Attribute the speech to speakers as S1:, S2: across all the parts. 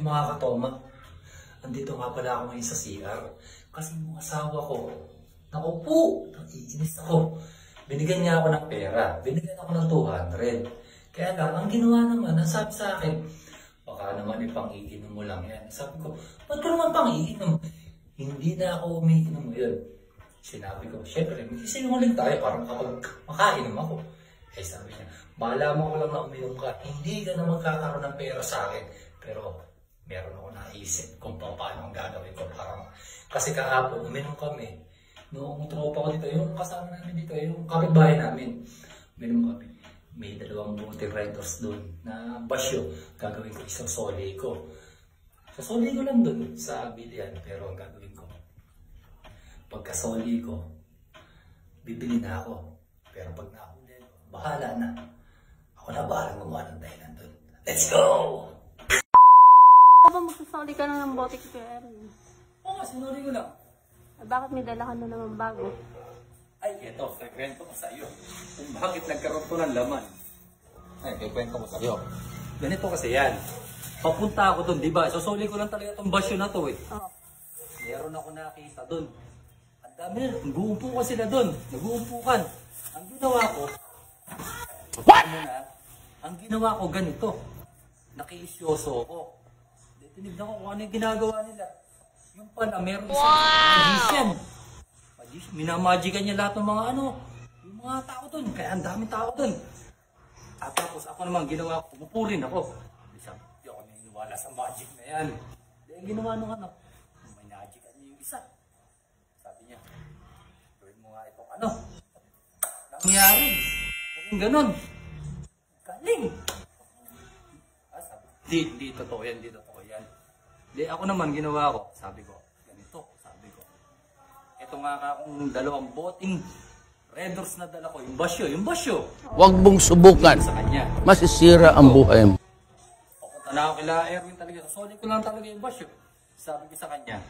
S1: mga katoma. Andito nga pala ako ngayon sa CR. Kasi yung asawa ko, naku po, naiinis ako. Binigyan niya ako ng pera. Binigyan ako ng 200. Kaya lang, ang ginawa naman, nasabi sa akin, baka naman ipang-iinom mo lang yan. Sabi ko, ba't ka naman pang-iinom? Hindi na ako umiinom ngayon. Sinabi ko, syempre, magsisinungaling tayo parang kapag makainom ako. Eh sabi niya, bahala mo ko lang na uminom ka, hindi ka na magkakaroon ng pera sa akin. Pero meron ako naisip kung paano ang gagawin ko. Kasi kahapon, uminom kami. Noong tropa ko dito, yung kasama namin dito, yung kapitbahay namin. Uminom kami. May 2 buting riders doon na basyo. Gagawin ko isang soli ko. Sasoli ko lang doon sa bilian. Pero ang gagawin ko, pagkasoli ko, bibili na ako. Pero pag nahuli ko, bahala na. Ako na bahala gumawa ng dahilan doon. Let's go!
S2: Ba magsasoli ka na ng bote ko kaya Erwin?
S1: Oo, sinuli ko lang.
S2: Bakit may dala ka na naman bago?
S1: Ay, ito, kikwento ko sa iyo. Kung bakit nagkaroon ko ng laman. Ay, kikwento ko sa iyo. Ganito kasi yan. Papunta ako doon, di ba? Sasoli ko lang talaga itong basyo na to eh.
S2: Oo.
S1: Meron ako nakita doon. Ang dami, nag-uumpo ka sila doon. Nag-uumpukan. Ang ginawa ko, ang ginawa ko ganito. Nakiisyoso ko. Tinignan ko kung ano yung ginagawa nila. Yung pala, meron isang magician. Minamagican niya lahat ng mga yung mga tao doon. Kaya ang daming tao doon. At tapos ako naman ginawa ko, pumupurin ako. Hindi ako naniniwala sa magic na yan. Dahil ginawa nung may magican niya yung isa. Sabi niya, gawin mo nga itong nangyari. Galing ganon. Galing. Hindi totoo yan, hindi totoo yan. Di ako naman ginawa ko, sabi ko, ganito, sabi ko. Ito nga akong 2 boting Red Doors na dala ko, yung basyo.
S3: Huwag mong subukan,
S1: sa kanya.
S3: masisira ang buhay mo.
S1: Pupunta na ako kila Erwin talaga, sasoli ko lang talaga yung basyo. Sabi ko sa kanya,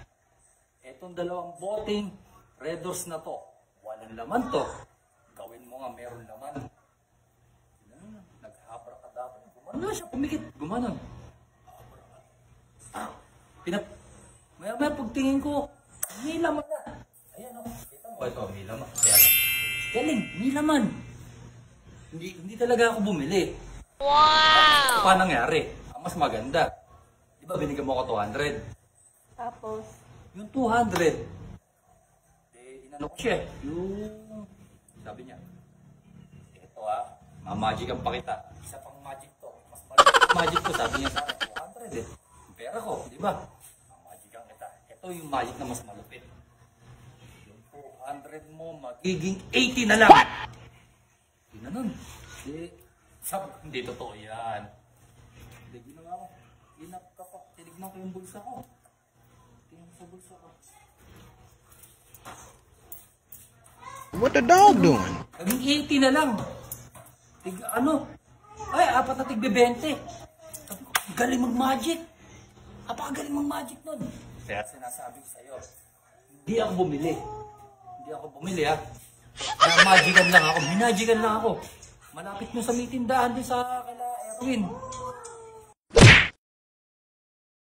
S1: etong 2 boting Red Doors na to, walang laman to. Gawin mo nga meron laman. Nag-abra-kadabra. Gumanon siya, pumikit, gumanon. Maya pagtingin ko, may laman na. Ayan o, kita mo. Ito, may laman. Ayan. Galing, may laman. Hindi talaga ako bumili. Wow! Paano nangyari? Ang mas maganda. Di ba binigyan mo ako 200?
S2: Tapos?
S1: Yung 200, inano ko siya. Sabi niya, ito mamagic ang pakita. Isa pang magic to. Mas malaki magic to, sabi niya sa akin, 200 Yung pera ko, di ba? Mamagic ang kita. Ito yung magic na mas malupit. Yung 200 mo, magiging 80 na lang. What? Hindi na nun. Sabi ko, hindi totoo yan. Hindi, ginawa ko. Tinignan ko yung bulsa ko. Tingnan sa bulsa ko.
S3: What the dog doing?
S1: Naging 80 na lang. Ay, 4 na tigbe 20. Galing mag-magic. Apakagaling mag-magic nun. Kaya sinasabi ko sa'yo, hindi ako bumili. Magican lang ako. Minagican lang ako. Malapit mo sa may tindahan din sa kala Erwin.